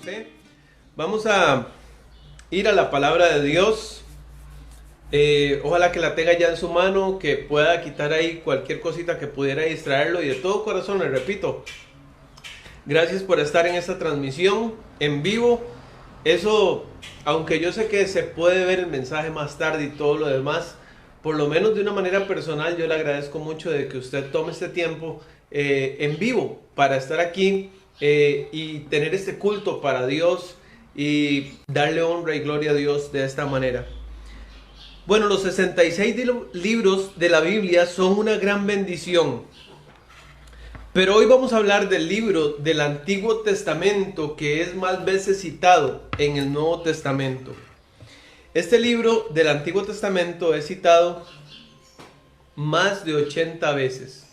José. Vamos a ir a la palabra de Dios. Ojalá que la tenga ya en su mano, que pueda quitar ahí cualquier cosita que pudiera distraerlo. Y de todo corazón le repito, gracias por estar en esta transmisión en vivo. Eso, aunque yo sé que se puede ver el mensaje más tarde y todo lo demás, por lo menos de una manera personal yo le agradezco mucho de que usted tome este tiempo en vivo para estar aquí y tener este culto para Dios y darle honra y gloria a Dios de esta manera. Bueno, los 66 libros de la Biblia son una gran bendición. Pero hoy vamos a hablar del libro del Antiguo Testamento que es más veces citado en el Nuevo Testamento. Este libro del Antiguo Testamento es citado más de 80 veces.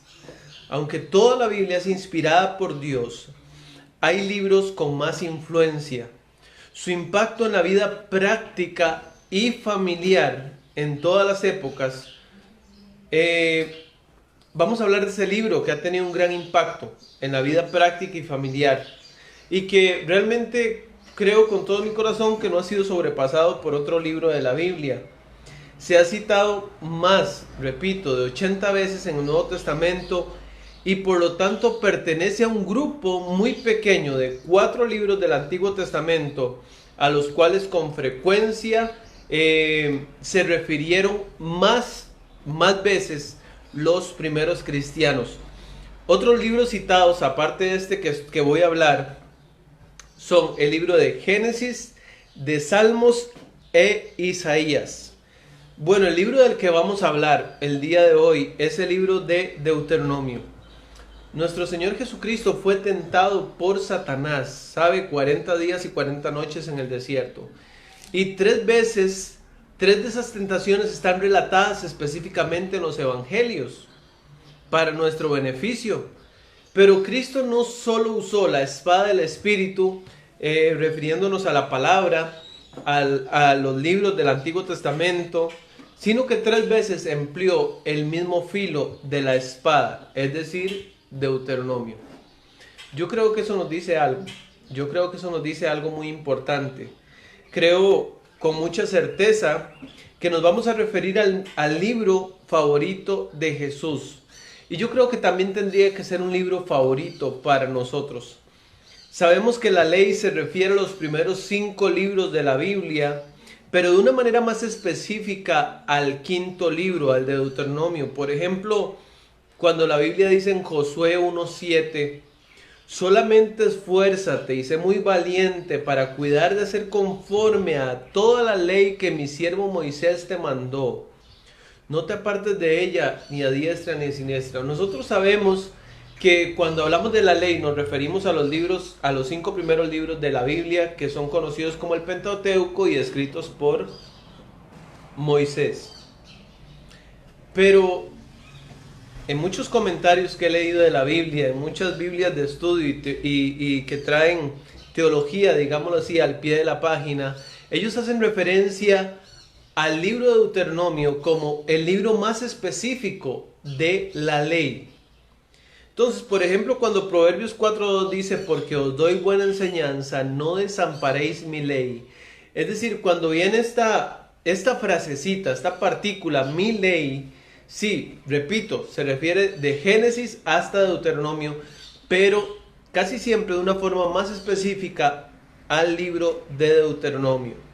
Aunque toda la Biblia es inspirada por Dios, hay libros con más influencia. Su impacto en la vida práctica y familiar en todas las épocas. Vamos a hablar de ese libro que ha tenido un gran impacto en la vida práctica y familiar y que realmente creo con todo mi corazón que no ha sido sobrepasado por otro libro de la Biblia. Se ha citado más, repito, de 80 veces en el Nuevo Testamento y por lo tanto pertenece a un grupo muy pequeño de 4 libros del Antiguo Testamento a los cuales con frecuencia se refirieron más veces los primeros cristianos. Otros libros citados, aparte de este que voy a hablar, son el libro de Génesis, de Salmos e Isaías. Bueno, el libro del que vamos a hablar el día de hoy es el libro de Deuteronomio. Nuestro Señor Jesucristo fue tentado por Satanás, ¿sabe? 40 días y 40 noches en el desierto. Y 3 veces, 3 de esas tentaciones están relatadas específicamente en los evangelios para nuestro beneficio. Pero Cristo no solo usó la espada del Espíritu, refiriéndonos a la palabra, a los libros del Antiguo Testamento, sino que 3 veces empleó el mismo filo de la espada, es decir, Deuteronomio. Yo creo que eso nos dice algo. Yo creo que eso nos dice algo muy importante. Creo con mucha certeza que nos vamos a referir al libro favorito de Jesús. Y yo creo que también tendría que ser un libro favorito para nosotros. Sabemos que la ley se refiere a los primeros 5 libros de la Biblia, pero de una manera más específica al 5.º libro, al de Deuteronomio. Por ejemplo, cuando la Biblia dice en Josué 1:7, solamente esfuérzate y sé muy valiente para cuidar de hacer conforme a toda la ley que mi siervo Moisés te mandó. No te apartes de ella ni a diestra ni a siniestra. Nosotros sabemos que cuando hablamos de la ley nos referimos a los libros, a los 5 primeros libros de la Biblia que son conocidos como el Pentateuco y escritos por Moisés. Pero en muchos comentarios que he leído de la Biblia, en muchas Biblias de estudio y que traen teología, digámoslo así, al pie de la página, ellos hacen referencia al libro de Deuteronomio como el libro más específico de la ley. Entonces, por ejemplo, cuando Proverbios 4:2 dice, porque os doy buena enseñanza, no desamparéis mi ley. Es decir, cuando viene esta frasecita, esta partícula, mi ley, sí, repito, se refiere de Génesis hasta Deuteronomio, pero casi siempre de una forma más específica al libro de Deuteronomio.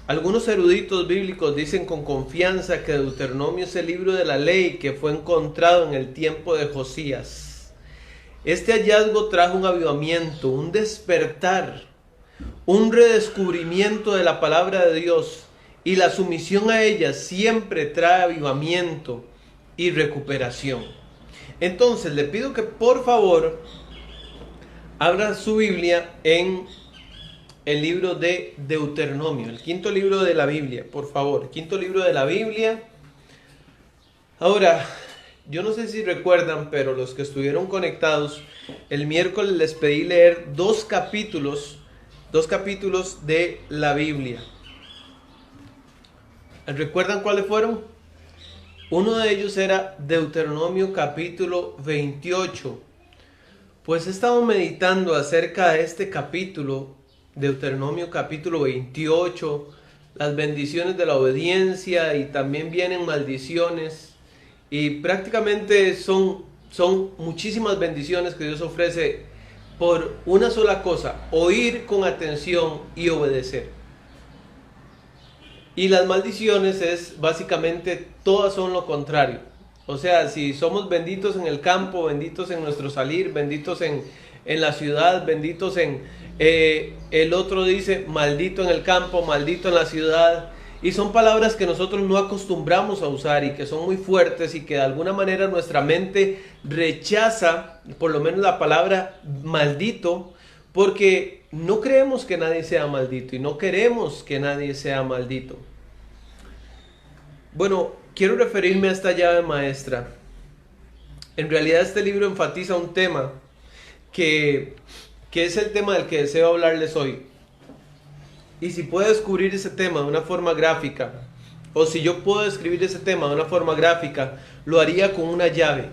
Algunos eruditos bíblicos dicen con confianza que Deuteronomio es el libro de la ley que fue encontrado en el tiempo de Josías. Este hallazgo trajo un avivamiento, un despertar, un redescubrimiento de la palabra de Dios, y la sumisión a ella siempre trae avivamiento y recuperación. Entonces le pido que por favor abra su Biblia en el libro de Deuteronomio, el 5.º libro de la Biblia, por favor, 5.º libro de la Biblia. Ahora, yo no sé si recuerdan, pero los que estuvieron conectados, el miércoles les pedí leer 2 capítulos de la Biblia. ¿Recuerdan cuáles fueron? Uno de ellos era Deuteronomio capítulo 28. Pues he estado meditando acerca de este capítulo, Deuteronomio capítulo 28, las bendiciones de la obediencia y también vienen maldiciones y prácticamente son muchísimas bendiciones que Dios ofrece por una sola cosa: oír con atención y obedecer. Y las maldiciones es básicamente todas son lo contrario. O sea, si somos benditos en el campo, benditos en nuestro salir, benditos en la ciudad, benditos en... el otro dice maldito en el campo, maldito en la ciudad. Y son palabras que nosotros no acostumbramos a usar y que son muy fuertes y que de alguna manera nuestra mente rechaza, por lo menos la palabra maldito, porque no creemos que nadie sea maldito y no queremos que nadie sea maldito. Bueno, quiero referirme a esta llave maestra. En realidad este libro enfatiza un tema que es el tema del que deseo hablarles hoy. Y si puedo descubrir ese tema de una forma gráfica, o si yo puedo describir ese tema de una forma gráfica, lo haría con una llave.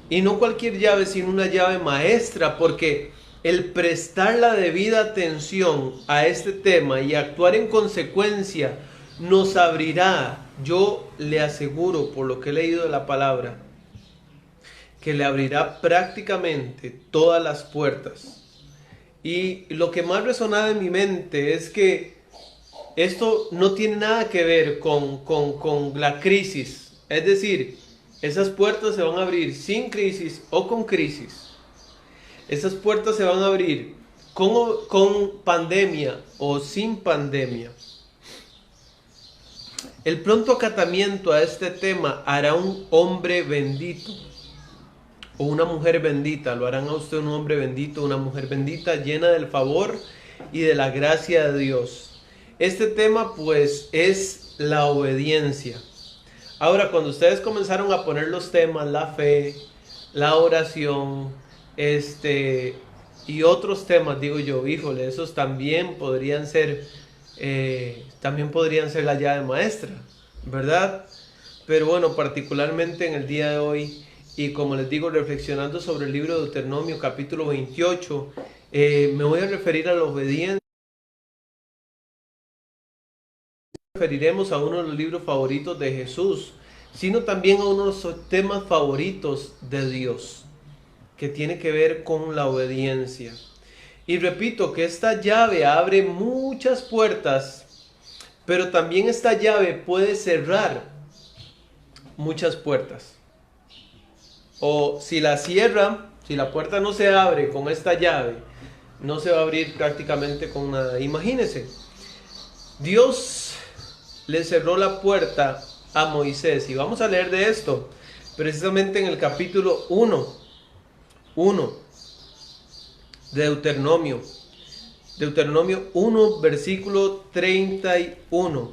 Y no cualquier llave, sino una llave maestra, porque el prestar la debida atención a este tema y actuar en consecuencia nos abrirá, yo le aseguro por lo que he leído de la palabra, que le abrirá prácticamente todas las puertas. Y lo que más resonaba en mi mente es que esto no tiene nada que ver con la crisis. Es decir, esas puertas se van a abrir sin crisis o con crisis. Esas puertas se van a abrir con pandemia o sin pandemia. El pronto acatamiento a este tema hará un hombre bendito o una mujer bendita. Lo harán a usted un hombre bendito, una mujer bendita, llena del favor y de la gracia de Dios. Este tema pues es la obediencia. Ahora, cuando ustedes comenzaron a poner los temas, la fe, la oración, y otros temas, digo yo, híjole, esos también podrían ser la llave maestra, ¿verdad? Pero bueno, particularmente en el día de hoy, y como les digo, reflexionando sobre el libro de Deuteronomio capítulo 28, me voy a referir a la obediencia. Referiremos a uno de los libros favoritos de Jesús, sino también a uno de los temas favoritos de Dios, que tiene que ver con la obediencia. Y repito que esta llave abre muchas puertas, pero también esta llave puede cerrar muchas puertas. O si la cierra, si la puerta no se abre con esta llave, no se va a abrir prácticamente con nada. Imagínense, Dios le cerró la puerta a Moisés, y vamos a leer de esto precisamente en el capítulo 1 de Deuteronomio. Deuteronomio 1, versículo 31.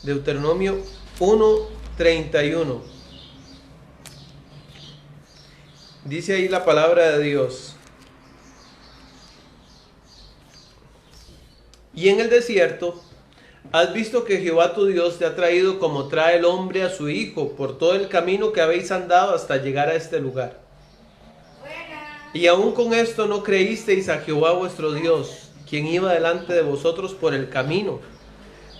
Deuteronomio 1, 31. Dice ahí la palabra de Dios: y en el desierto has visto que Jehová tu Dios te ha traído como trae el hombre a su hijo por todo el camino que habéis andado hasta llegar a este lugar. Y aún con esto no creísteis a Jehová vuestro Dios, quien iba delante de vosotros por el camino,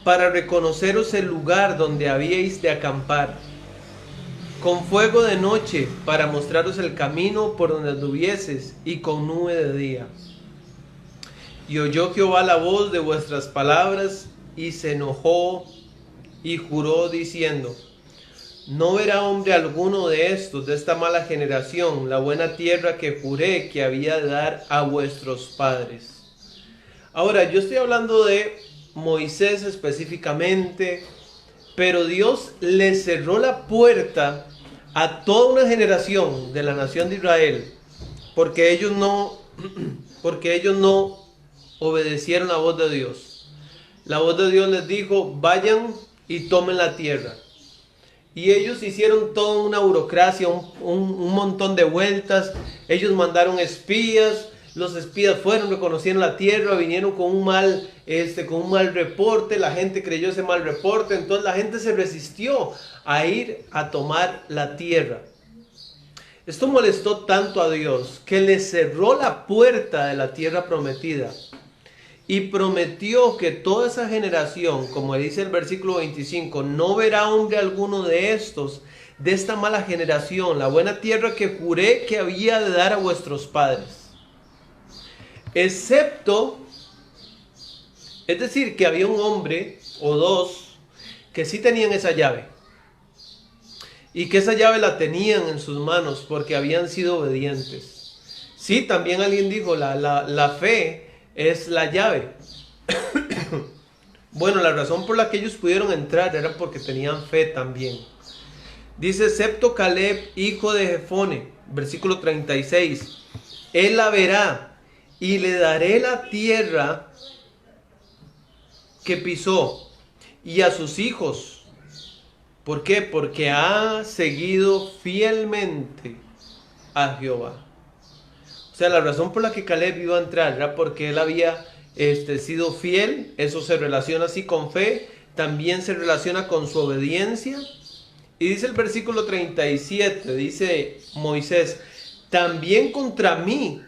para reconoceros el lugar donde habíais de acampar, con fuego de noche para mostraros el camino por donde anduvieses, y con nube de día. Y oyó Jehová la voz de vuestras palabras, y se enojó y juró diciendo: no verá hombre alguno de estos, de esta mala generación, la buena tierra que juré que había de dar a vuestros padres. Ahora, yo estoy hablando de Moisés específicamente, pero Dios le cerró la puerta a toda una generación de la nación de Israel, porque ellos no obedecieron la voz de Dios. La voz de Dios les dijo: vayan y tomen la tierra. Y ellos hicieron toda una burocracia, un montón de vueltas. Ellos mandaron espías. Los espías fueron, reconocieron la tierra, vinieron con un mal reporte. La gente creyó ese mal reporte. Entonces la gente se resistió a ir a tomar la tierra. Esto molestó tanto a Dios que le cerró la puerta de la tierra prometida y prometió que toda esa generación, como dice el versículo 25, no verá hombre alguno de estos, de esta mala generación, la buena tierra que juré que había de dar a vuestros padres. Excepto, es decir, que había un hombre o dos que sí tenían esa llave. Y que esa llave la tenían en sus manos porque habían sido obedientes. Sí, también alguien dijo, la fe es la llave. Bueno, la razón por la que ellos pudieron entrar era porque tenían fe también. Dice, excepto Caleb, hijo de Jefone, versículo 36. Él la verá y le daré la tierra que pisó y a sus hijos. ¿Por qué? Porque ha seguido fielmente a Jehová. O sea, la razón por la que Caleb iba a entrar era porque él había sido fiel. Eso se relaciona así con fe. También se relaciona con su obediencia. Y dice el versículo 37, dice Moisés, también contra mí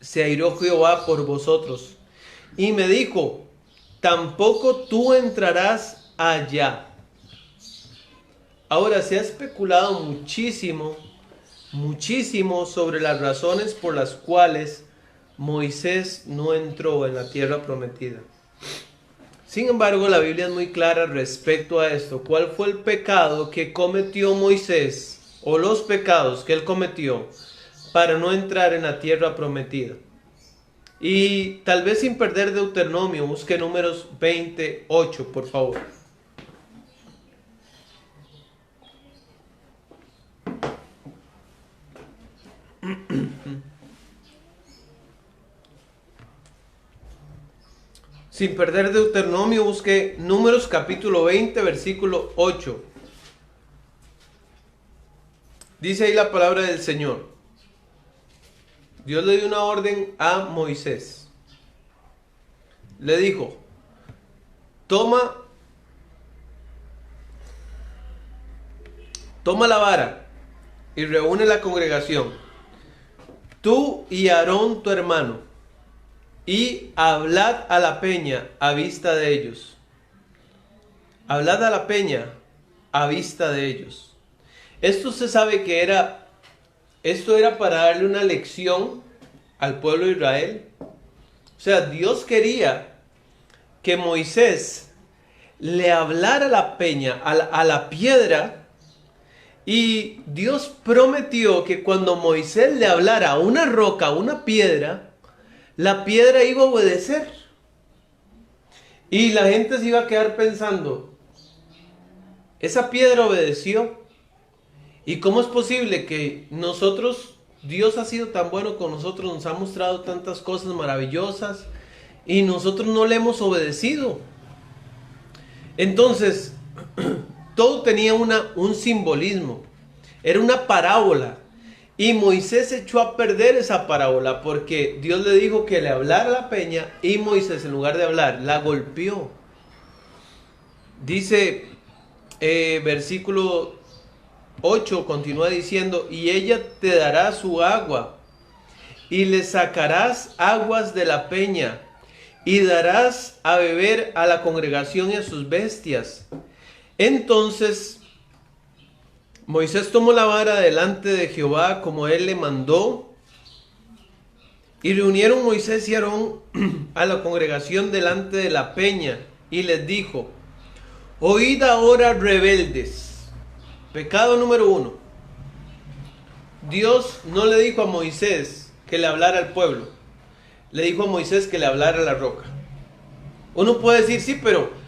se airó Jehová por vosotros. Y me dijo, tampoco tú entrarás allá. Ahora, se ha especulado muchísimo sobre las razones por las cuales Moisés no entró en la tierra prometida. Sin embargo, la Biblia es muy clara respecto a esto. ¿Cuál fue el pecado que cometió Moisés, o los pecados que él cometió para no entrar en la tierra prometida? Y tal vez sin perder Deuteronomio, busque Números 28, por favor. Sin perder Deuteronomio, busque Números capítulo 20, versículo 8. Dice ahí la palabra del Señor. Dios le dio una orden a Moisés. Le dijo, toma la vara y reúne la congregación, tú y Aarón tu hermano, y hablad a la peña a vista de ellos. Hablad a la peña a vista de ellos. Esto se sabe que esto era para darle una lección al pueblo de Israel. O sea, Dios quería que Moisés le hablara a la peña, a la piedra, y Dios prometió que cuando Moisés le hablara a una roca, a una piedra, la piedra iba a obedecer. Y la gente se iba a quedar pensando, esa piedra obedeció. ¿Y cómo es posible que nosotros, Dios ha sido tan bueno con nosotros, nos ha mostrado tantas cosas maravillosas y nosotros no le hemos obedecido? Entonces, todo tenía un simbolismo, era una parábola. Y Moisés echó a perder esa parábola porque Dios le dijo que le hablara a la peña y Moisés, en lugar de hablar, la golpeó. Dice versículo 8, continúa diciendo, y ella te dará su agua y le sacarás aguas de la peña y darás a beber a la congregación y a sus bestias. Entonces Moisés tomó la vara delante de Jehová como él le mandó, y reunieron Moisés y Aarón a la congregación delante de la peña, y les dijo, oíd ahora, rebeldes. Pecado número 1. Dios no le dijo a Moisés que le hablara al pueblo, le dijo a Moisés que le hablara a la roca. Uno puede decir, sí, pero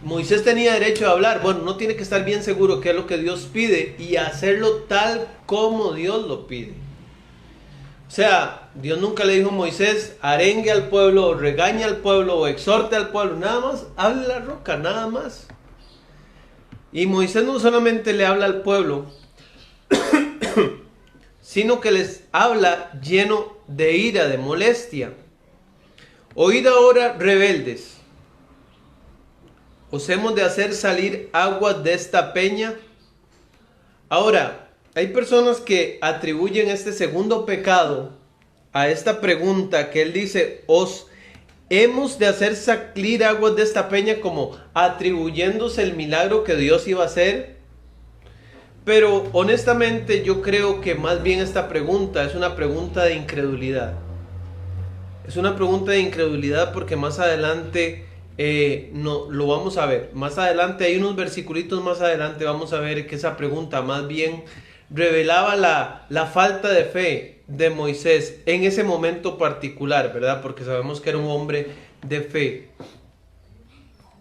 Moisés tenía derecho a hablar. Bueno, no tiene que estar bien seguro qué es lo que Dios pide y hacerlo tal como Dios lo pide. O sea, Dios nunca le dijo a Moisés, arengue al pueblo, o regañe al pueblo, o exhorte al pueblo. Nada más, hable a la roca, nada más. Y Moisés no solamente le habla al pueblo, sino que les habla lleno de ira, de molestia. Oíd ahora, rebeldes. ¿Os hemos de hacer salir aguas de esta peña? Ahora, hay personas que atribuyen este segundo pecado a esta pregunta que él dice, os hemos de hacer salir aguas de esta peña, como atribuyéndose el milagro que Dios iba a hacer. Pero honestamente yo creo que más bien esta pregunta es una pregunta de incredulidad. Es una pregunta de incredulidad porque más adelante no, lo vamos a ver. Más adelante, hay unos versiculitos más adelante, vamos a ver que esa pregunta más bien revelaba la falta de fe de Moisés en ese momento particular, ¿verdad? Porque sabemos que era un hombre de fe.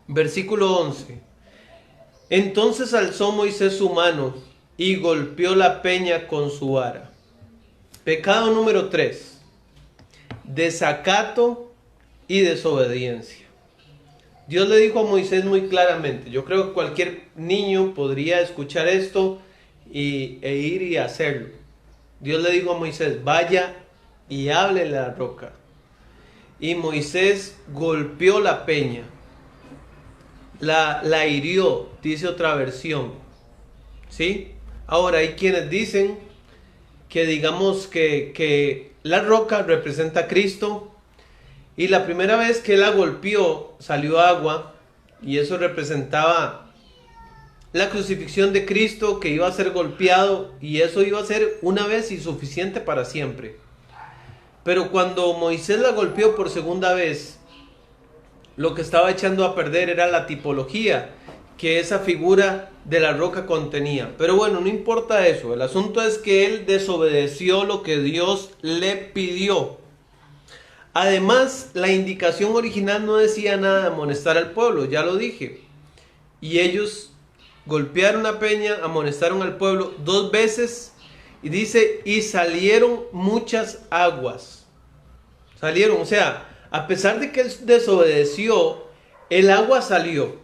Versículo 11. Entonces alzó Moisés su mano y golpeó la peña con su vara. Pecado número 3. Desacato y desobediencia. Dios le dijo a Moisés muy claramente, yo creo que cualquier niño podría escuchar esto e ir y hacerlo. Dios le dijo a Moisés, vaya y háblele a la roca. Y Moisés golpeó la peña, la hirió, dice otra versión. ¿Sí? Ahora hay quienes dicen que digamos que la roca representa a Cristo, y la primera vez que él la golpeó salió agua, y eso representaba la crucifixión de Cristo, que iba a ser golpeado, y eso iba a ser una vez y suficiente para siempre. Pero cuando Moisés la golpeó por segunda vez, lo que estaba echando a perder era la tipología que esa figura de la roca contenía. Pero bueno, no importa eso. El asunto es que él desobedeció lo que Dios le pidió. Además, la indicación original no decía nada de amonestar al pueblo, ya lo dije. Y ellos golpearon la peña, amonestaron al pueblo 2 veces. Y dice, y salieron muchas aguas. Salieron, o sea, a pesar de que él desobedeció, el agua salió.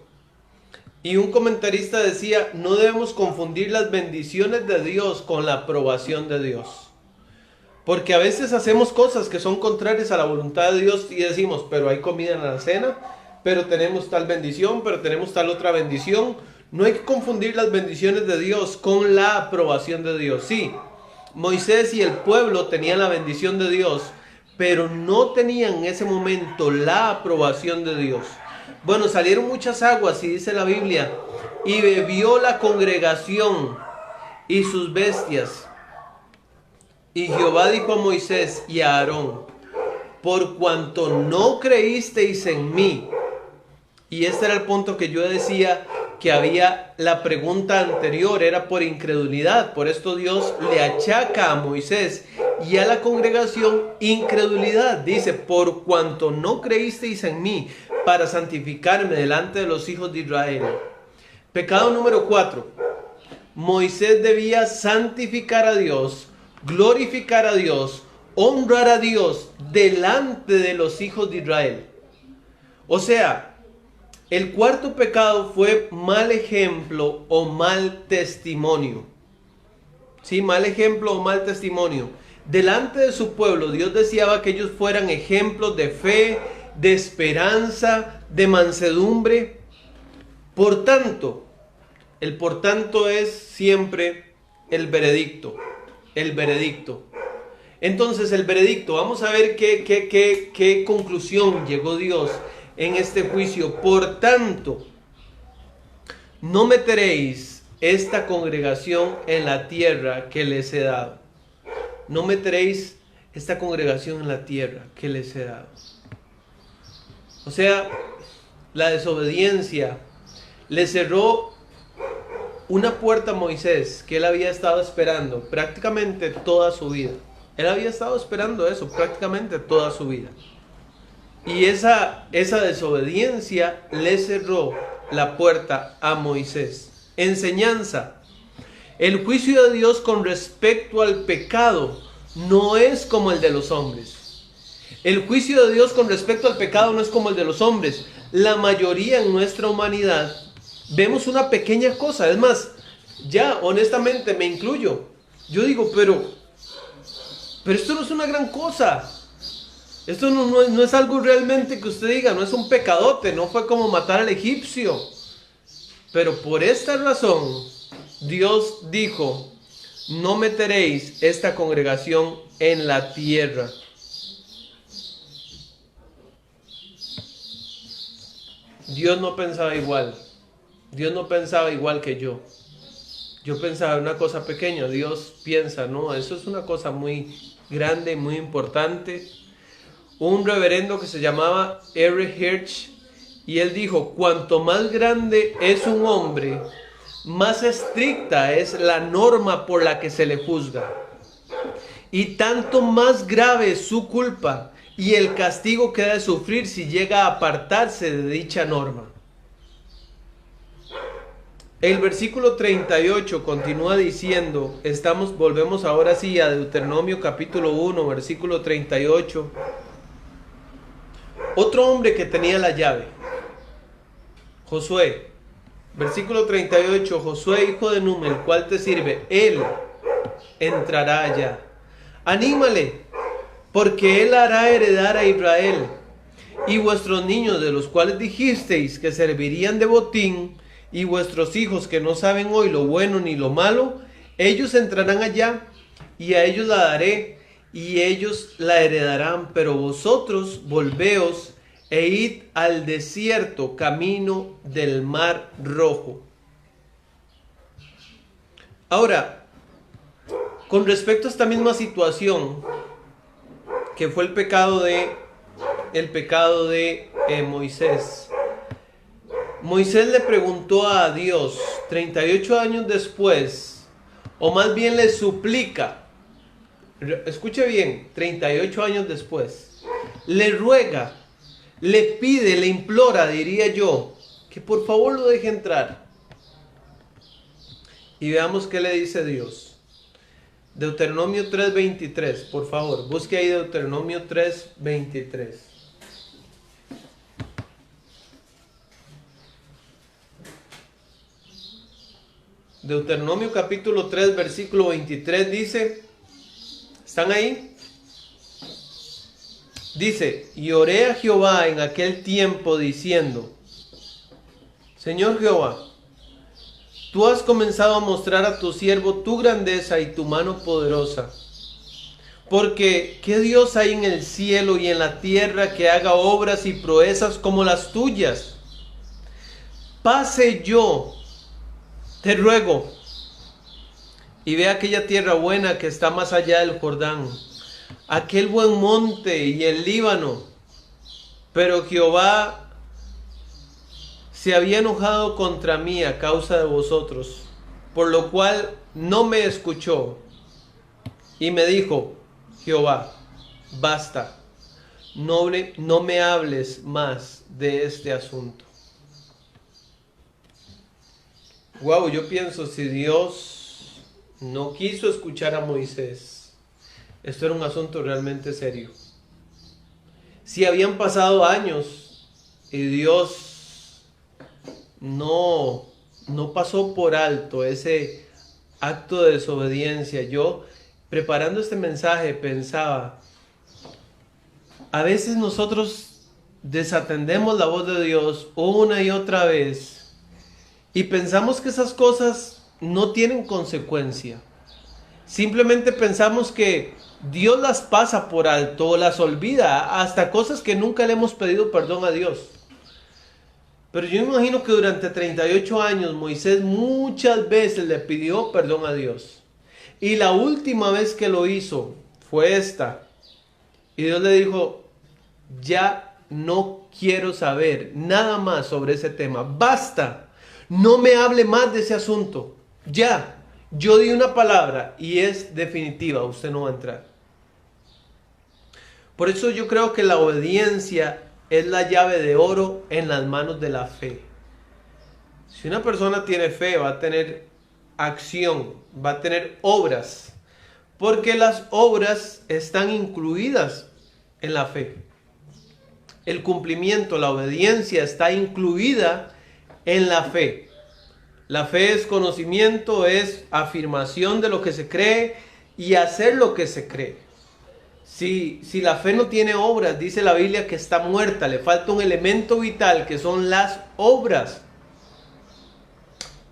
Y un comentarista decía, no debemos confundir las bendiciones de Dios con la aprobación de Dios. Porque a veces hacemos cosas que son contrarias a la voluntad de Dios y decimos, pero hay comida en la cena, pero tenemos tal bendición, pero tenemos tal otra bendición. No hay que confundir las bendiciones de Dios con la aprobación de Dios. Sí, Moisés y el pueblo tenían la bendición de Dios, pero no tenían en ese momento la aprobación de Dios. Bueno, salieron muchas aguas, y dice la Biblia, y bebió la congregación y sus bestias. Y Jehová dijo a Moisés y a Aarón, por cuanto no creísteis en mí. Y este era el punto que yo decía, que había la pregunta anterior, era por incredulidad. Por esto Dios le achaca a Moisés y a la congregación incredulidad. Dice, por cuanto no creísteis en mí para santificarme delante de los hijos de Israel. Pecado número 4. Moisés debía santificar a Dios, glorificar a Dios, honrar a Dios delante de los hijos de Israel. O sea, el cuarto pecado fue mal ejemplo o mal testimonio. Sí, mal ejemplo o mal testimonio. Delante de su pueblo, Dios deseaba que ellos fueran ejemplos de fe, de esperanza, de mansedumbre. Por tanto, el por tanto es siempre el veredicto. El veredicto. Entonces, el veredicto, vamos a ver qué conclusión llegó Dios en este juicio. Por tanto, no meteréis esta congregación en la tierra que les he dado. No meteréis esta congregación en la tierra que les he dado. O sea, la desobediencia le cerró una puerta a Moisés que él había estado esperando prácticamente toda su vida. Él había estado esperando eso prácticamente toda su vida. Y esa desobediencia le cerró la puerta a Moisés. Enseñanza. El juicio de Dios con respecto al pecado no es como el de los hombres. El juicio de Dios con respecto al pecado no es como el de los hombres. La mayoría en nuestra humanidad vemos una pequeña cosa. Es más, ya honestamente me incluyo. Yo digo, pero esto no es una gran cosa. Esto no es algo realmente que usted diga, no es un pecadote, no fue como matar al egipcio. Pero por esta razón, Dios dijo, no meteréis esta congregación en la tierra. Dios no pensaba igual. Dios no pensaba igual que yo. Yo pensaba en una cosa pequeña. Dios piensa, no, eso es una cosa muy grande, muy importante. Un reverendo que se llamaba R. Hirsch, y él dijo, cuanto más grande es un hombre, más estricta es la norma por la que se le juzga. Y tanto más grave es su culpa y el castigo que ha de sufrir si llega a apartarse de dicha norma. El versículo 38 continúa diciendo, volvemos ahora sí a Deuteronomio capítulo 1, versículo 38. Otro hombre que tenía la llave, Josué, versículo 38, Josué hijo de Nun, el cual te sirve, él entrará allá. Anímale, porque él hará heredar a Israel. Y vuestros niños, de los cuales dijisteis que servirían de botín, y vuestros hijos que no saben hoy lo bueno ni lo malo, ellos entrarán allá, y a ellos la daré, y ellos la heredarán. Pero vosotros volveos e id al desierto, camino del mar Rojo. Ahora, con respecto a esta misma situación, que fue el pecado de Moisés. Moisés le preguntó a Dios 38 años después, o más bien le suplica, escuche bien, 38 años después, le ruega, le pide, le implora, diría yo, que por favor lo deje entrar. Y veamos qué le dice Dios. Deuteronomio 3:23, por favor, busque ahí Deuteronomio 3:23. Deuteronomio capítulo 3, versículo 23 dice, ¿están ahí? Dice, y oré a Jehová en aquel tiempo diciendo, Señor Jehová, tú has comenzado a mostrar a tu siervo tu grandeza y tu mano poderosa. Porque, ¿qué Dios hay en el cielo y en la tierra que haga obras y proezas como las tuyas? Pase yo, te ruego, y ve aquella tierra buena que está más allá del Jordán, aquel buen monte y el Líbano. Pero Jehová se había enojado contra mí a causa de vosotros, por lo cual no me escuchó. Y me dijo, Jehová, basta, no me hables más de este asunto. Wow, yo pienso, si Dios no quiso escuchar a Moisés, esto era un asunto realmente serio. Si habían pasado años y Dios no pasó por alto ese acto de desobediencia. Yo, preparando este mensaje, pensaba, a veces nosotros desatendemos la voz de Dios una y otra vez y pensamos que esas cosas no tienen consecuencia. Simplemente pensamos que Dios las pasa por alto o las olvida, hasta cosas que nunca le hemos pedido perdón a Dios. Pero yo me imagino que durante 38 años Moisés muchas veces le pidió perdón a Dios. Y la última vez que lo hizo fue esta. Y Dios le dijo, ya no quiero saber nada más sobre ese tema. Basta, no me hable más de ese asunto. Ya, yo di una palabra y es definitiva, usted no va a entrar. Por eso yo creo que la obediencia es la llave de oro en las manos de la fe. Si una persona tiene fe, va a tener acción, va a tener obras, porque las obras están incluidas en la fe. El cumplimiento, la obediencia está incluida en la fe. La fe es conocimiento, es afirmación de lo que se cree y hacer lo que se cree. Si la fe no tiene obras, dice la Biblia que está muerta, le falta un elemento vital que son las obras.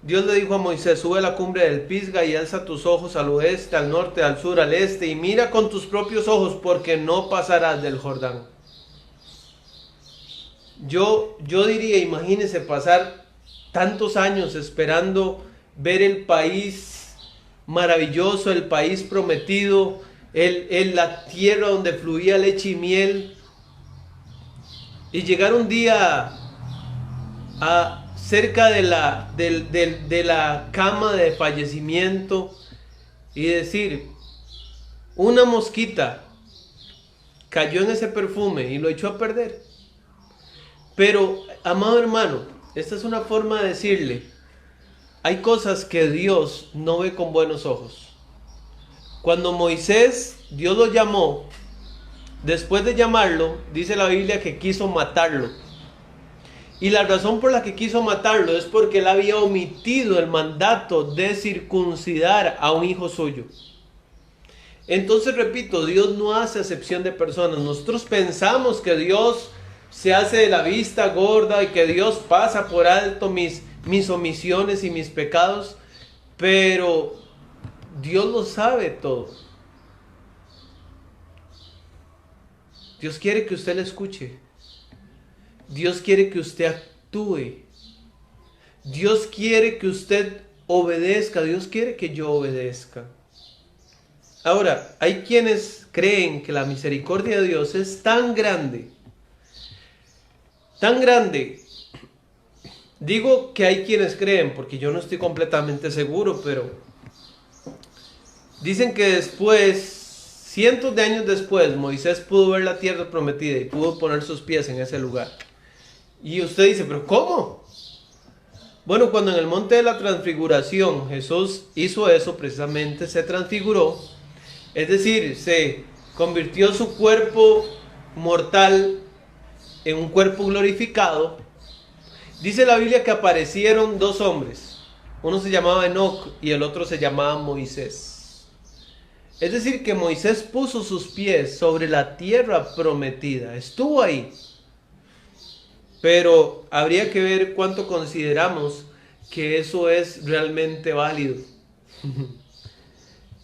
Dios le dijo a Moisés: sube a la cumbre del Pisga y alza tus ojos al oeste, al norte, al sur, al este, y mira con tus propios ojos, porque no pasarás del Jordán. Yo diría, imagínense pasar tantos años esperando ver el país maravilloso, el país prometido, la tierra donde fluía leche y miel, y llegar un día cerca de la cama de fallecimiento y decir: una mosquita cayó en ese perfume y lo echó a perder. Pero, amado hermano, esta es una forma de decirle: hay cosas que Dios no ve con buenos ojos. Cuando Moisés, Dios lo llamó, después de llamarlo, dice la Biblia que quiso matarlo. Y la razón por la que quiso matarlo es porque él había omitido el mandato de circuncidar a un hijo suyo. Entonces, repito, Dios no hace acepción de personas. Nosotros pensamos que Dios se hace de la vista gorda y que Dios pasa por alto mis omisiones y mis pecados, pero Dios lo sabe todo. Dios quiere que usted le escuche. Dios quiere que usted actúe. Dios quiere que usted obedezca. Dios quiere que yo obedezca. Ahora, hay quienes creen que la misericordia de Dios es tan grande. Tan grande. Digo que hay quienes creen porque yo no estoy completamente seguro, pero dicen que después, cientos de años después, Moisés pudo ver la tierra prometida y pudo poner sus pies en ese lugar. Y usted dice: ¿pero cómo? Bueno, cuando en el monte de la transfiguración Jesús hizo eso, precisamente se transfiguró, es decir, se convirtió su cuerpo mortal en un cuerpo glorificado. Dice la Biblia que aparecieron dos hombres, uno se llamaba Enoc y el otro se llamaba Moisés. Es decir, que Moisés puso sus pies sobre la tierra prometida, estuvo ahí. Pero habría que ver cuánto consideramos que eso es realmente válido.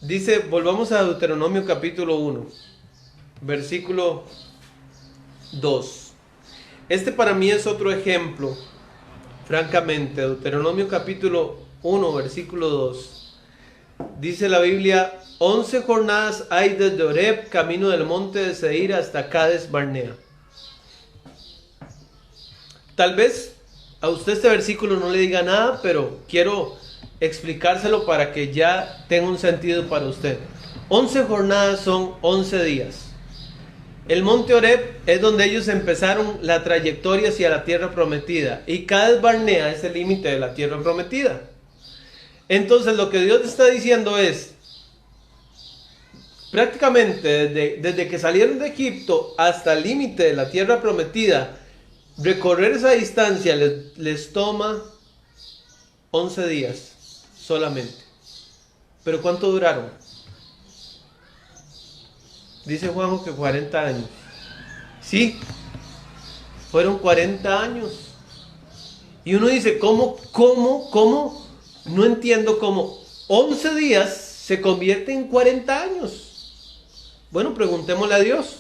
Dice, volvamos a Deuteronomio capítulo 1, versículo 2. Este para mí es otro ejemplo, francamente. Deuteronomio capítulo 1, versículo 2. Dice la Biblia: 11 jornadas hay desde Horeb, camino del monte de Seir, hasta Cades Barnea. Tal vez a usted este versículo no le diga nada, pero quiero explicárselo para que ya tenga un sentido para usted. 11 jornadas son 11 días. El monte Horeb es donde ellos empezaron la trayectoria hacia la tierra prometida, y Cades Barnea es el límite de la tierra prometida. Entonces lo que Dios está diciendo es, prácticamente desde que salieron de Egipto hasta el límite de la tierra prometida, recorrer esa distancia les toma 11 días solamente. ¿Pero cuánto duraron? Dice Juanjo que 40 años. Sí, fueron 40 años. Y uno dice: ¿cómo? No entiendo cómo 11 días se convierte en 40 años. Bueno, preguntémosle a Dios.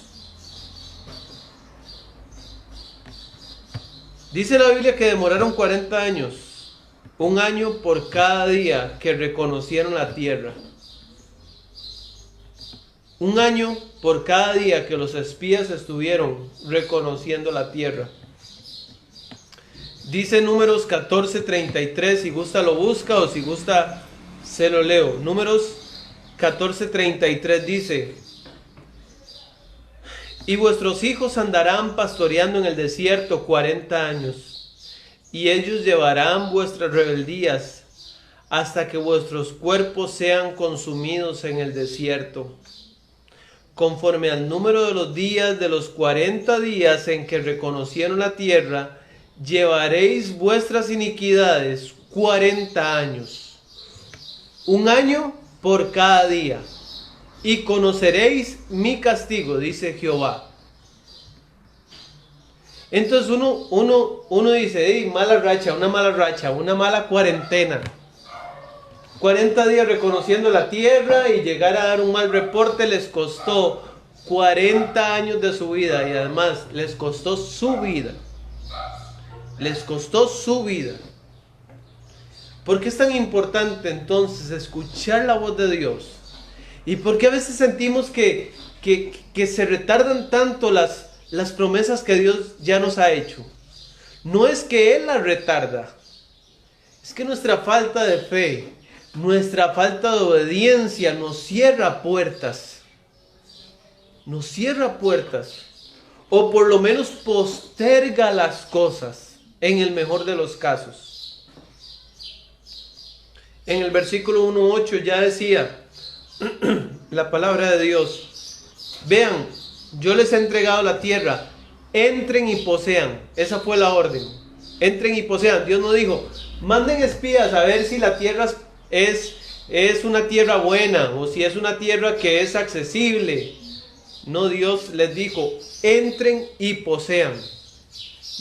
Dice la Biblia que demoraron 40 años, un año por cada día que reconocieron la tierra. Un año por cada día que los espías estuvieron reconociendo la tierra. Dice Números 14:33, si gusta lo busca o si gusta se lo leo. Números 14:33 dice: y vuestros hijos andarán pastoreando en el desierto 40 años, y ellos llevarán vuestras rebeldías hasta que vuestros cuerpos sean consumidos en el desierto. Conforme al número de los días de los 40 días en que reconocieron la tierra, llevaréis vuestras iniquidades 40 años. Un año por cada día. Y conoceréis mi castigo, dice Jehová. Entonces uno dice, hey, mala racha, una mala cuarentena. 40 días reconociendo la tierra y llegar a dar un mal reporte les costó 40 años de su vida y además les costó su vida. Les costó su vida. ¿Por qué es tan importante entonces escuchar la voz de Dios? ¿Y por qué a veces sentimos que se retardan tanto las promesas que Dios ya nos ha hecho? No es que Él las retarda, es que nuestra falta de fe, nuestra falta de obediencia nos cierra puertas. Nos cierra puertas. O por lo menos posterga las cosas, en el mejor de los casos. En el versículo 1:8 ya decía la palabra de Dios: vean, yo les he entregado la tierra, entren y posean. Esa fue la orden. Entren y posean. Dios no dijo, manden espías a ver si la tierra es una tierra buena o si es una tierra que es accesible. No, Dios les dijo, entren y posean.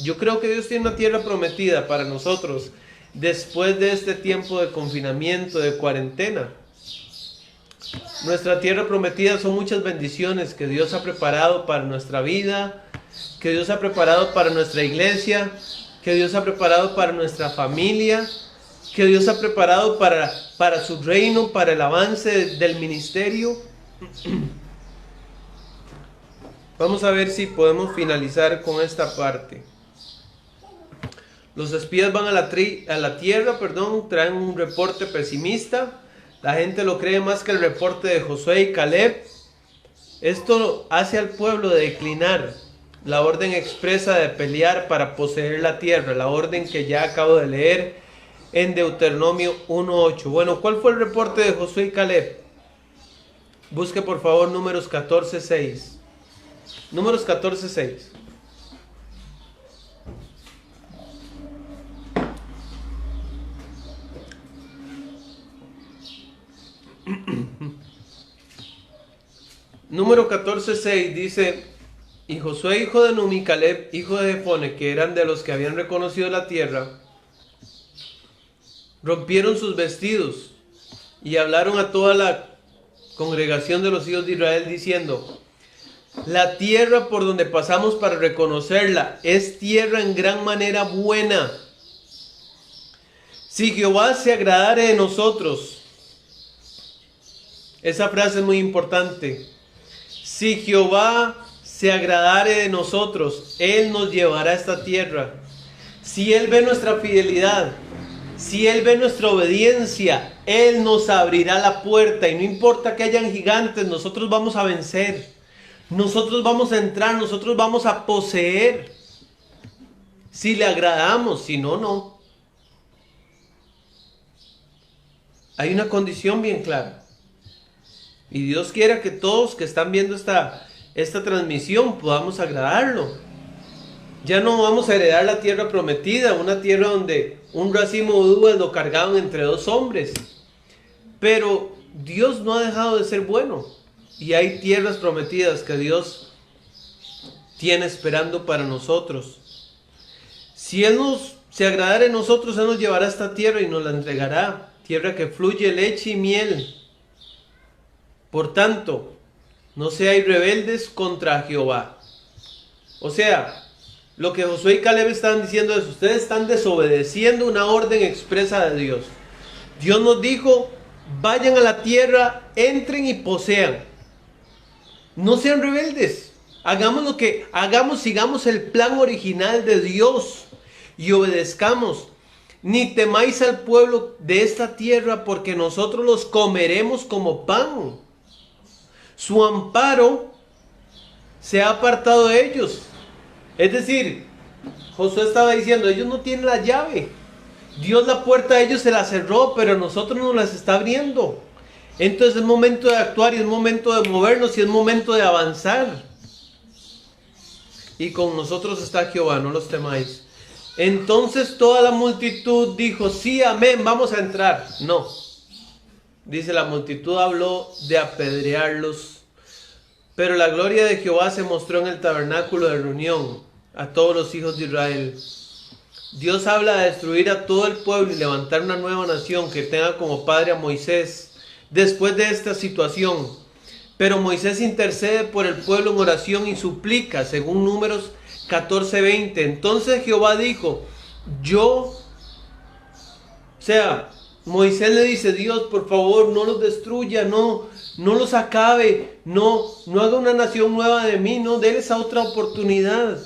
Yo creo que Dios tiene una tierra prometida para nosotros después de este tiempo de confinamiento, de cuarentena. Nuestra tierra prometida son muchas bendiciones que Dios ha preparado para nuestra vida, que Dios ha preparado para nuestra iglesia, que Dios ha preparado para nuestra familia, que Dios ha preparado para su reino, para el avance del ministerio. Vamos a ver si podemos finalizar con esta parte. Los espías van a la tierra, traen un reporte pesimista. La gente lo cree más que el reporte de Josué y Caleb. Esto hace al pueblo declinar la orden expresa de pelear para poseer la tierra, la orden que ya acabo de leer en Deuteronomio 1:8. Bueno, ¿cuál fue el reporte de Josué y Caleb? Busque por favor Números 14:6. Números 14:6. Número 14:6 dice: y Josué, hijo de Nun, y Caleb, hijo de Jefone, que eran de los que habían reconocido la tierra, rompieron sus vestidos y hablaron a toda la congregación de los hijos de Israel diciendo: la tierra por donde pasamos para reconocerla es tierra en gran manera buena. Si Jehová se agradare de nosotros. Esa frase es muy importante. Si Jehová se agradare de nosotros, Él nos llevará a esta tierra. Si Él ve nuestra fidelidad, si Él ve nuestra obediencia, Él nos abrirá la puerta. Y no importa que hayan gigantes, nosotros vamos a vencer. Nosotros vamos a entrar, nosotros vamos a poseer. Si le agradamos, si no, no. Hay una condición bien clara. Y Dios quiera que todos que están viendo esta transmisión podamos agradarlo. Ya no vamos a heredar la tierra prometida, una tierra donde un racimo de uvas lo cargaban entre dos hombres. Pero Dios no ha dejado de ser bueno. Y hay tierras prometidas que Dios tiene esperando para nosotros. Si Él se agradara de nosotros, Él nos llevará a esta tierra y nos la entregará. Tierra que fluye leche y miel. Por tanto, no seáis rebeldes contra Jehová. O sea, lo que Josué y Caleb están diciendo es: ustedes están desobedeciendo una orden expresa de Dios. Dios nos dijo: vayan a la tierra, entren y posean. No sean rebeldes. Hagamos lo que hagamos, sigamos el plan original de Dios y obedezcamos. Ni temáis al pueblo de esta tierra, porque nosotros los comeremos como pan. Su amparo se ha apartado de ellos. Es decir, Josué estaba diciendo: ellos no tienen la llave. Dios la puerta a ellos se la cerró, pero a nosotros nos las está abriendo. Entonces es momento de actuar y es momento de movernos y es momento de avanzar. Y con nosotros está Jehová, no los temáis. Entonces toda la multitud dijo: sí, amén, vamos a entrar. No. Dice: la multitud habló de apedrearlos. Pero la gloria de Jehová se mostró en el tabernáculo de reunión. a todos los hijos de Israel. Dios habla de destruir a todo el pueblo y levantar una nueva nación que tenga como padre a Moisés después de esta situación. Pero Moisés intercede por el pueblo en oración y suplica, según Números 14:20. Entonces Jehová dijo, Moisés le dice, Dios, por favor, no los destruya, no los acabe, no haga una nación nueva de mí, no déles a otra oportunidad.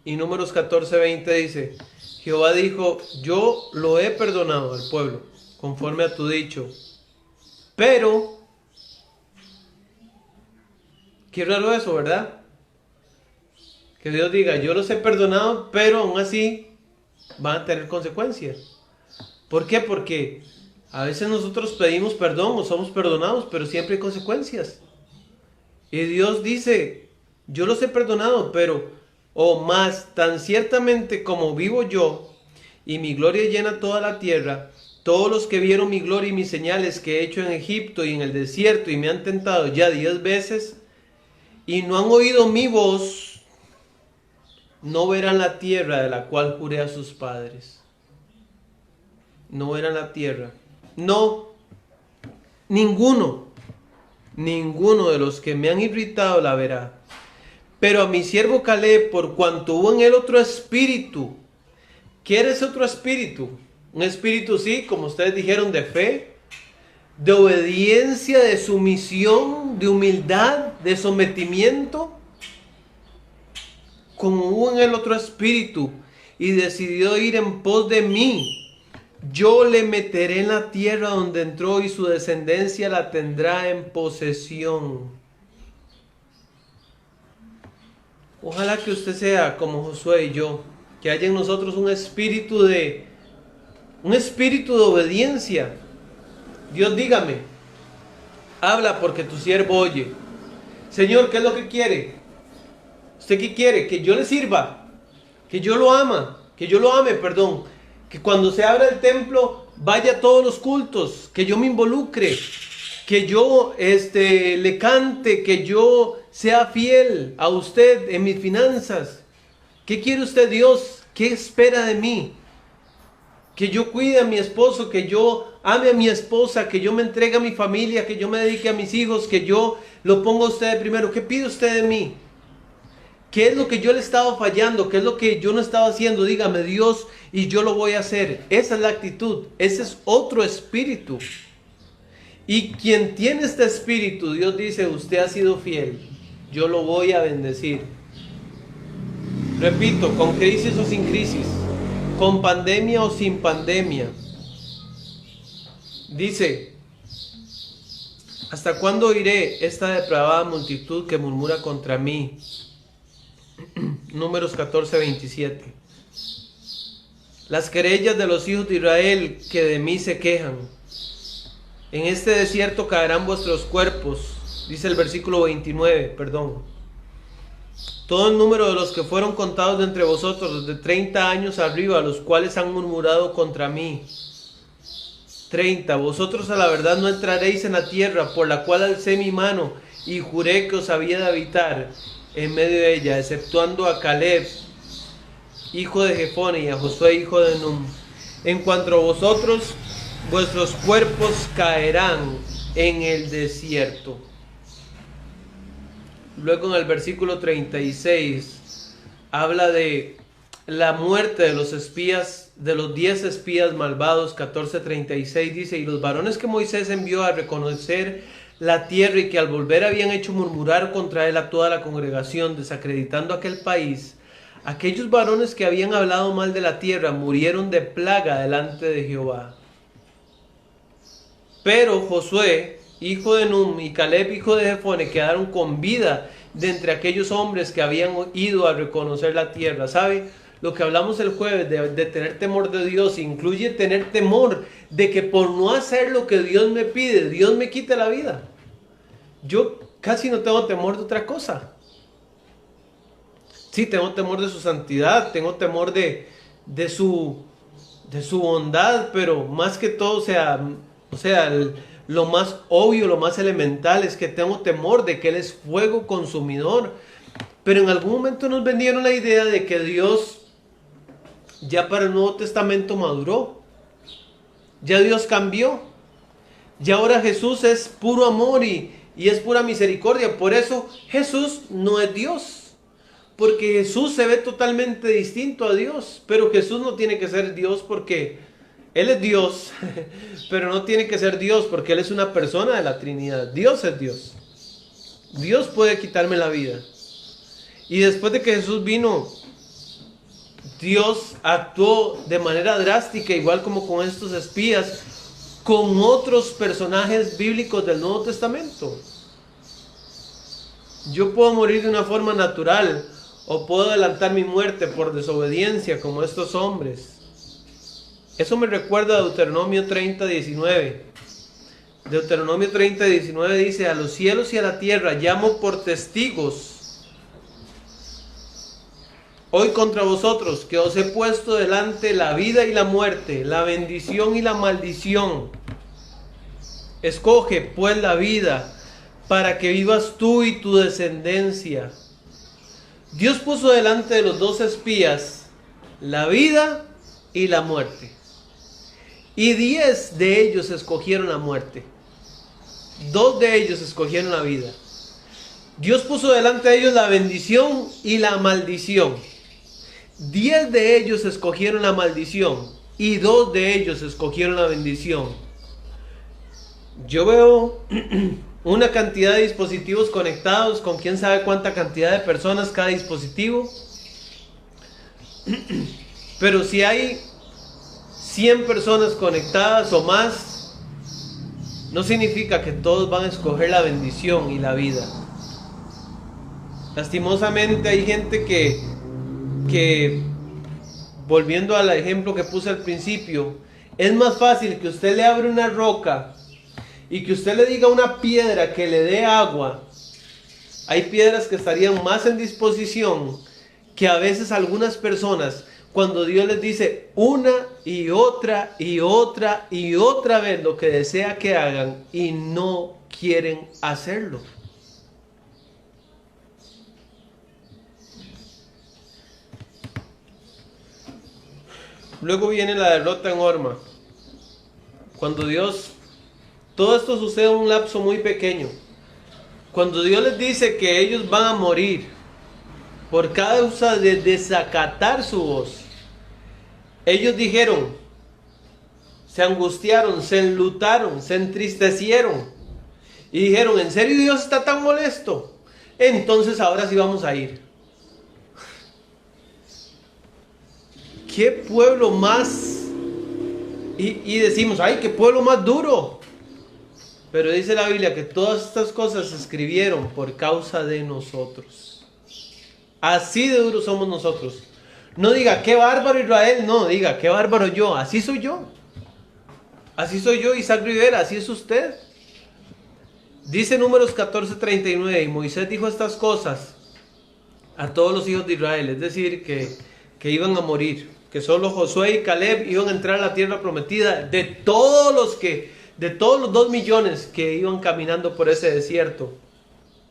Y Números 14:20 dice, Jehová dijo, yo lo he perdonado al pueblo, conforme a tu dicho. Pero, qué raro eso, ¿verdad? Que Dios diga, yo los he perdonado, pero aún así van a tener consecuencias. ¿Por qué? Porque a veces nosotros pedimos perdón o somos perdonados, pero siempre hay consecuencias. Y Dios dice, yo los he perdonado, pero más tan ciertamente como vivo yo, y mi gloria llena toda la tierra, todos los que vieron mi gloria y mis señales que he hecho en Egipto y en el desierto, y me han tentado ya 10 veces, y no han oído mi voz, no verán la tierra de la cual juré a sus padres. No verán la tierra. No, ninguno de los que me han irritado la verá. Pero a mi siervo Caleb, por cuanto hubo en él otro espíritu. ¿Qué era ese otro espíritu? Un espíritu, sí, como ustedes dijeron, de fe, de obediencia, de sumisión, de humildad, de sometimiento. Como hubo en él otro espíritu y decidió ir en pos de mí, yo le meteré en la tierra donde entró y su descendencia la tendrá en posesión. Ojalá que usted sea como Josué y yo, que haya en nosotros un espíritu de obediencia. Dios, dígame, habla porque tu siervo oye. Señor, ¿qué es lo que quiere? ¿Usted qué quiere? Que yo le sirva, que yo lo ame, que cuando se abra el templo vaya a todos los cultos, que yo me involucre, que yo le cante, que yo sea fiel a usted en mis finanzas. ¿Qué quiere usted, Dios? ¿Qué espera de mí? Que yo cuide a mi esposo, que yo ame a mi esposa, que yo me entregue a mi familia, que yo me dedique a mis hijos, que yo lo ponga a usted primero. ¿Qué pide usted de mí? ¿Qué es lo que yo le estaba fallando? ¿Qué es lo que yo no estaba haciendo? Dígame, Dios, y yo lo voy a hacer. Esa es la actitud. Ese es otro espíritu. Y quien tiene este espíritu, Dios dice, usted ha sido fiel. Yo lo voy a bendecir. Repito, con crisis o sin crisis, con pandemia o sin pandemia. Dice, ¿hasta cuándo oiré esta depravada multitud que murmura contra mí? Números 14:27. Las querellas de los hijos de Israel que de mí se quejan. En este desierto caerán vuestros cuerpos, dice el versículo 29, Todo el número de los que fueron contados de entre vosotros, de 30 años arriba, los cuales han murmurado contra mí. 30. Vosotros a la verdad no entraréis en la tierra, por la cual alcé mi mano y juré que os había de habitar en medio de ella, exceptuando a Caleb, hijo de Jefone, y a Josué, hijo de Nun. En cuanto a vosotros, vuestros cuerpos caerán en el desierto. Luego en el versículo 36 habla de la muerte de los espías, de los 10 espías malvados. 14:36 dice, y los varones que Moisés envió a reconocer la tierra y que al volver habían hecho murmurar contra él a toda la congregación, desacreditando aquel país, aquellos varones que habían hablado mal de la tierra murieron de plaga delante de Jehová. Pero Josué, hijo de Nun, y Caleb, hijo de Jefone, quedaron con vida de entre aquellos hombres que habían ido a reconocer la tierra. ¿Sabe? Lo que hablamos el jueves de tener temor de Dios incluye tener temor de que por no hacer lo que Dios me pide, Dios me quite la vida. Yo casi no tengo temor de otra cosa. Sí, tengo temor de su santidad, tengo temor de su bondad, pero más que todo, lo más obvio, lo más elemental es que tengo temor de que Él es fuego consumidor. Pero en algún momento nos vendieron la idea de que Dios ya para el Nuevo Testamento maduró. Ya Dios cambió. Ya ahora Jesús es puro amor y es pura misericordia. Por eso Jesús no es Dios. Porque Jesús se ve totalmente distinto a Dios. Pero Jesús no tiene que ser Dios porque Él es Dios. Pero no tiene que ser Dios porque Él es una persona de la Trinidad. Dios es Dios. Dios puede quitarme la vida. Y después de que Jesús vino, Dios actuó de manera drástica, igual como con estos espías, con otros personajes bíblicos del Nuevo Testamento. Yo puedo morir de una forma natural, o puedo adelantar mi muerte por desobediencia, como estos hombres. Eso me recuerda a Deuteronomio 30:19. Deuteronomio 30:19 dice: a los cielos y a la tierra llamo por testigos hoy contra vosotros, que os he puesto delante la vida y la muerte, la bendición y la maldición. Escoge pues la vida, para que vivas tú y tu descendencia. Dios puso delante de los dos espías la vida y la muerte. Y 10 de ellos escogieron la muerte. 2 de ellos escogieron la vida. Dios puso delante de ellos la bendición y la maldición. 10 de ellos escogieron la maldición y 2 de ellos escogieron la bendición. Yo veo una cantidad de dispositivos conectados con quién sabe cuánta cantidad de personas cada dispositivo. Pero si hay 100 personas conectadas o más, no significa que todos van a escoger la bendición y la vida. Lastimosamente hay gente que volviendo al ejemplo que puse al principio, es más fácil que usted le abra una roca y que usted le diga a una piedra que le dé agua. Hay piedras que estarían más en disposición que a veces algunas personas, cuando Dios les dice una y otra y otra y otra vez lo que desea que hagan y no quieren hacerlo. Luego viene la derrota en Horma. Cuando Dios, todo esto sucede en un lapso muy pequeño. Cuando Dios les dice que ellos van a morir por causa de desacatar su voz, ellos dijeron, se angustiaron, se enlutaron, se entristecieron y dijeron: ¿en serio Dios está tan molesto? Entonces ahora sí vamos a ir. ¿Qué pueblo más? Y decimos: ¡ay, qué pueblo más duro! Pero dice la Biblia que todas estas cosas se escribieron por causa de nosotros. Así de duros somos nosotros. No diga: ¡qué bárbaro Israel! No, diga: ¡qué bárbaro yo! Así soy yo. Así soy yo, Isaac Rivera. Así es usted. Dice Números 14:39: y Moisés dijo estas cosas a todos los hijos de Israel. Es decir, que iban a morir, que solo Josué y Caleb iban a entrar a la tierra prometida, de todos los 2 millones que iban caminando por ese desierto.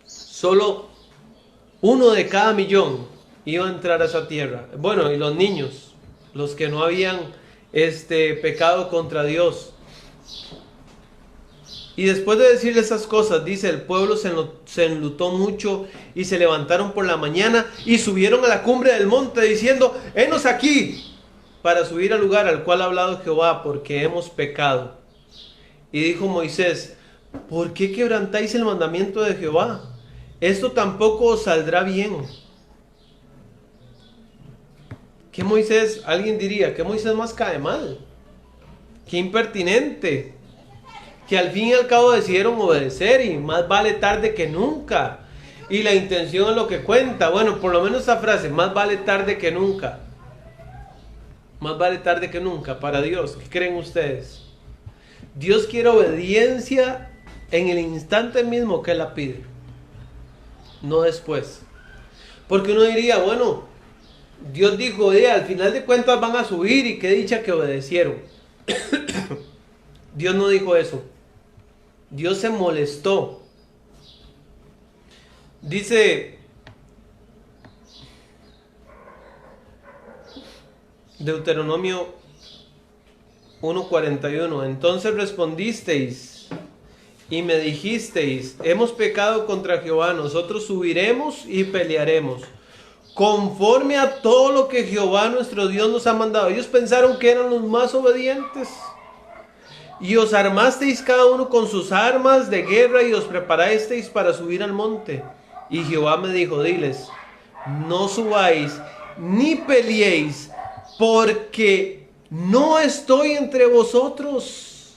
Solo 1 de cada millón iba a entrar a esa tierra. Bueno, y los niños, los que no habían pecado contra Dios. Y después de decirle esas cosas, dice: el pueblo se enlutó mucho y se levantaron por la mañana y subieron a la cumbre del monte diciendo: henos aquí para subir al lugar al cual ha hablado Jehová, porque hemos pecado. Y dijo Moisés: ¿por qué quebrantáis el mandamiento de Jehová? Esto tampoco os saldrá bien. ¿Qué Moisés? Alguien diría: ¿qué Moisés más cae mal? ¡Qué impertinente! Que al fin y al cabo decidieron obedecer, y más vale tarde que nunca. Y la intención es lo que cuenta. Bueno, por lo menos esa frase: más vale tarde que nunca. Más vale tarde que nunca para Dios. ¿Qué creen ustedes? Dios quiere obediencia en el instante mismo que la pide, no después. Porque uno diría: bueno, Dios dijo, al final de cuentas van a subir y qué dicha que obedecieron. Dios no dijo eso. Dios se molestó. Dice Deuteronomio 1:41. Entonces respondisteis y me dijisteis: hemos pecado contra Jehová, nosotros subiremos y pelearemos, conforme a todo lo que Jehová nuestro Dios nos ha mandado. Ellos pensaron que eran los más obedientes. Y os armasteis cada uno con sus armas de guerra y os preparasteis para subir al monte. Y Jehová me dijo: diles, no subáis ni peleéis, porque no estoy entre vosotros.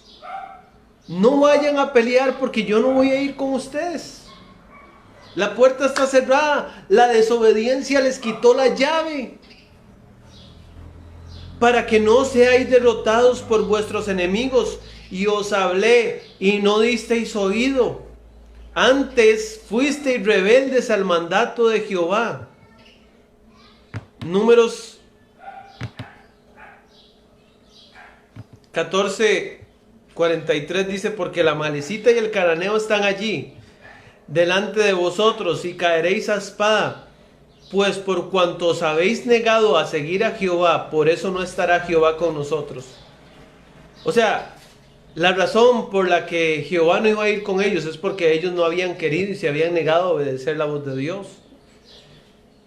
No vayan a pelear, porque yo no voy a ir con ustedes. La puerta está cerrada. La desobediencia les quitó la llave, para que no seáis derrotados por vuestros enemigos. Y os hablé y no disteis oído. Antes fuisteis rebeldes al mandato de Jehová. Números 14:43 dice: porque la malecita y el cananeo están allí delante de vosotros, y caeréis a espada, pues por cuanto os habéis negado a seguir a Jehová, por eso no estará Jehová con nosotros. O sea, la razón por la que Jehová no iba a ir con ellos es porque ellos no habían querido y se habían negado a obedecer la voz de Dios.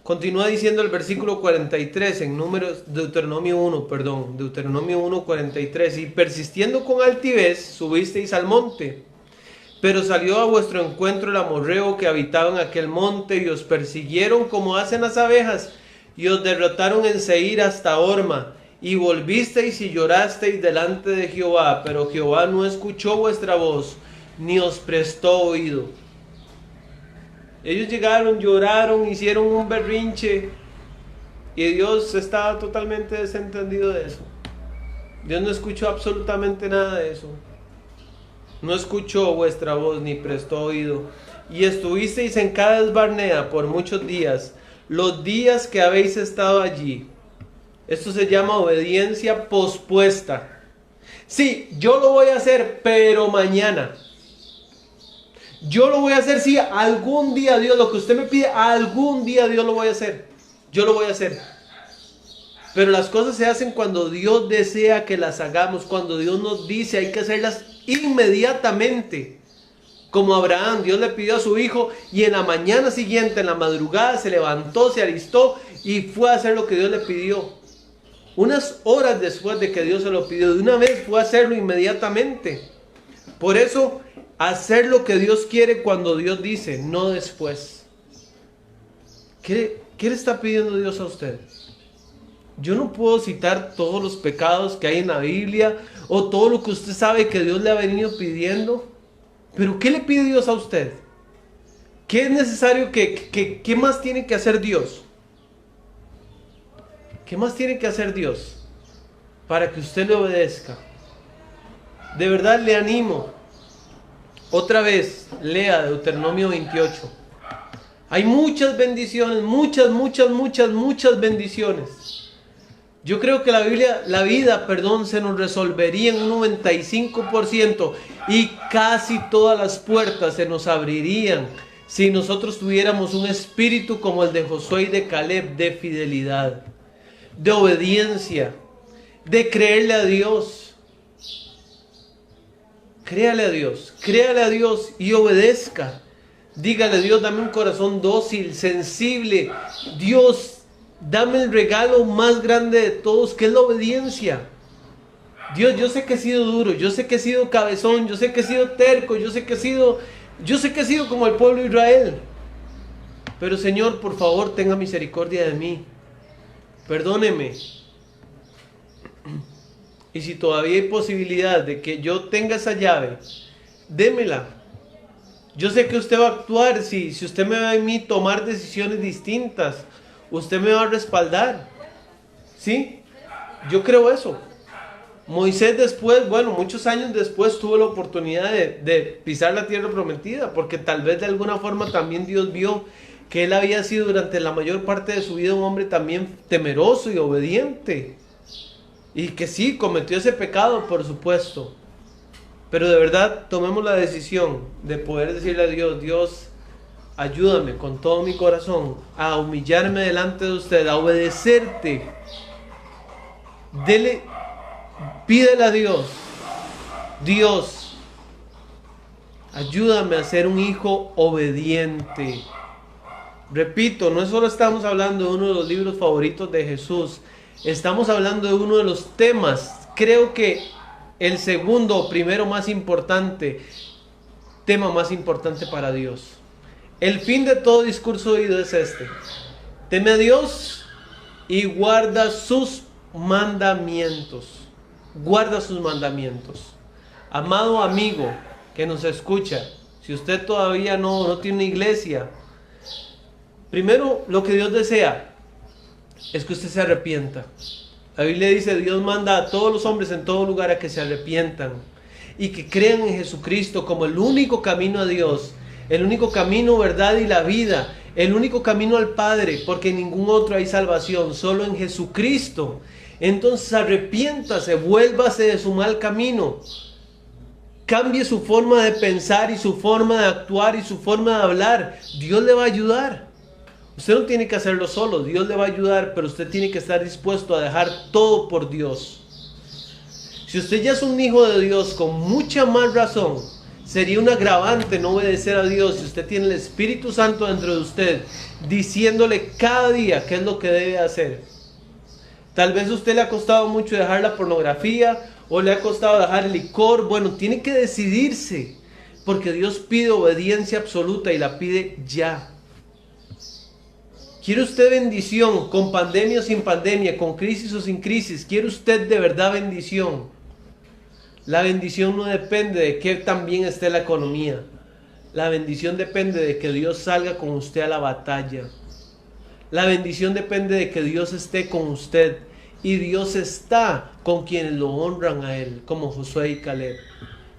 Continúa diciendo el versículo 43 en Deuteronomio 1:43. Y persistiendo con altivez, subisteis al monte. Pero salió a vuestro encuentro el amorreo que habitaba en aquel monte, y os persiguieron como hacen las abejas, y os derrotaron en Seir hasta Horma. Y volvisteis y llorasteis delante de Jehová, pero Jehová no escuchó vuestra voz, ni os prestó oído. Ellos llegaron, lloraron, hicieron un berrinche, y Dios estaba totalmente desentendido de eso. Dios no escuchó absolutamente nada de eso. No escuchó vuestra voz, ni prestó oído. Y estuvisteis en Cades Barnea por muchos días, los días que habéis estado allí. Esto se llama obediencia pospuesta. Sí, yo lo voy a hacer, pero mañana. Yo lo voy a hacer, sí, algún día Dios, lo que usted me pide, algún día Dios lo voy a hacer. Yo lo voy a hacer. Pero las cosas se hacen cuando Dios desea que las hagamos, cuando Dios nos dice hay que hacerlas inmediatamente. Como Abraham, Dios le pidió a su hijo y en la mañana siguiente, en la madrugada, se levantó, se alistó y fue a hacer lo que Dios le pidió. Unas horas después de que Dios se lo pidió, de una vez fue a hacerlo inmediatamente. Por eso, hacer lo que Dios quiere cuando Dios dice, no después. ¿Qué le está pidiendo Dios a usted? Yo no puedo citar todos los pecados que hay en la Biblia o todo lo que usted sabe que Dios le ha venido pidiendo. Pero ¿qué le pide Dios a usted? ¿Qué es necesario qué más tiene que hacer Dios? ¿Qué más tiene que hacer Dios para que usted le obedezca? De verdad le animo. Otra vez, lea Deuteronomio 28. Hay muchas bendiciones, muchas bendiciones. Yo creo que la vida, se nos resolvería en un 95% y casi todas las puertas se nos abrirían si nosotros tuviéramos un espíritu como el de Josué y de Caleb, de fidelidad, de obediencia, de creerle a Dios. Créale a Dios y obedezca. Dígale: Dios, dame un corazón dócil, sensible. Dios, dame el regalo más grande de todos, que es la obediencia. Dios, yo sé que he sido duro, yo sé que he sido cabezón, yo sé que he sido terco, yo sé que he sido como el pueblo de Israel. Pero Señor, por favor, tenga misericordia de mí. Perdóneme. Y si todavía hay posibilidad de que yo tenga esa llave, démela. Yo sé que usted va a actuar. Si usted me va a mí tomar decisiones distintas, usted me va a respaldar. ¿Sí? Yo creo eso. Moisés después, muchos años después tuvo la oportunidad de pisar la tierra prometida, porque tal vez de alguna forma también Dios vio que él había sido durante la mayor parte de su vida un hombre también temeroso y obediente. Y que sí, cometió ese pecado, por supuesto. Pero de verdad, tomemos la decisión de poder decirle a Dios: Dios, ayúdame con todo mi corazón a humillarme delante de usted, a obedecerte. Pídele a Dios: Dios, ayúdame a ser un hijo obediente. Repito, no solo estamos hablando de uno de los libros favoritos de Jesús, estamos hablando de uno de los temas, creo que el segundo o primero más importante, tema más importante para Dios. El fin de todo discurso oído es este: teme a Dios y guarda sus mandamientos. Guarda sus mandamientos. Amado amigo que nos escucha, si usted todavía no tiene una iglesia, primero lo que Dios desea es que usted se arrepienta. La Biblia dice: Dios manda a todos los hombres en todo lugar a que se arrepientan y que crean en Jesucristo como el único camino a Dios, el único camino, verdad y la vida, el único camino al Padre, porque en ningún otro hay salvación, solo en Jesucristo. Entonces arrepiéntase, vuélvase de su mal camino, cambie su forma de pensar y su forma de actuar y su forma de hablar. Dios le va a ayudar. Usted no tiene que hacerlo solo, Dios le va a ayudar, pero usted tiene que estar dispuesto a dejar todo por Dios. Si usted ya es un hijo de Dios, con mucha más razón, sería un agravante no obedecer a Dios si usted tiene el Espíritu Santo dentro de usted, diciéndole cada día qué es lo que debe hacer. Tal vez a usted le ha costado mucho dejar la pornografía, o le ha costado dejar el licor. Bueno, tiene que decidirse, porque Dios pide obediencia absoluta y la pide ya. ¿Quiere usted bendición con pandemia o sin pandemia, con crisis o sin crisis? ¿Quiere usted de verdad bendición? La bendición no depende de que tan bien esté la economía. La bendición depende de que Dios salga con usted a la batalla. La bendición depende de que Dios esté con usted. Y Dios está con quienes lo honran a Él, como Josué y Caleb.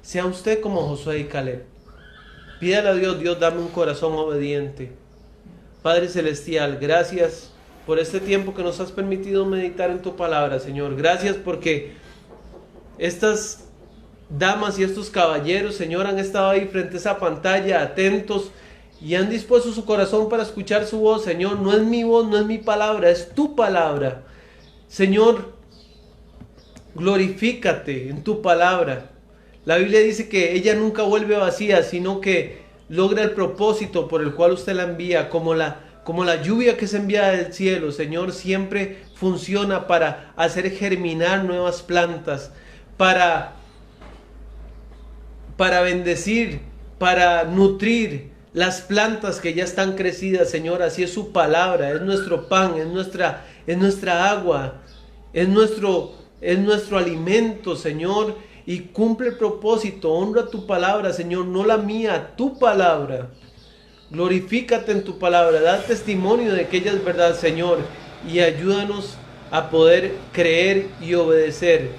Sea usted como Josué y Caleb. Pídale a Dios: Dios, dame un corazón obediente. Padre Celestial, gracias por este tiempo que nos has permitido meditar en tu palabra, Señor. Gracias porque estas damas y estos caballeros, Señor, han estado ahí frente a esa pantalla, atentos, y han dispuesto su corazón para escuchar su voz. Señor, no es mi voz, no es mi palabra, es tu palabra. Señor, glorifícate en tu palabra. La Biblia dice que ella nunca vuelve vacía, sino que logra el propósito por el cual usted la envía, como la lluvia que se envía del cielo. Señor, siempre funciona para hacer germinar nuevas plantas, para bendecir, para nutrir las plantas que ya están crecidas. Señor, así es su palabra, es nuestro pan, es nuestra agua, es nuestro alimento, Señor, y cumple el propósito. Honra tu palabra, Señor, no la mía, tu palabra. Glorifícate en tu palabra, da testimonio de que ella es verdad, Señor, y ayúdanos a poder creer y obedecer,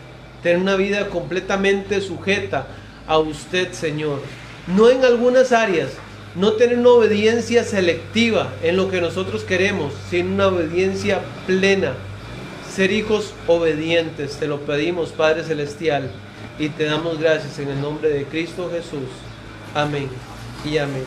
tener una vida completamente sujeta a usted, Señor. No en algunas áreas, no tener una obediencia selectiva en lo que nosotros queremos, sino una obediencia plena. Ser hijos obedientes, te lo pedimos, Padre Celestial, y te damos gracias en el nombre de Cristo Jesús. Amén y amén.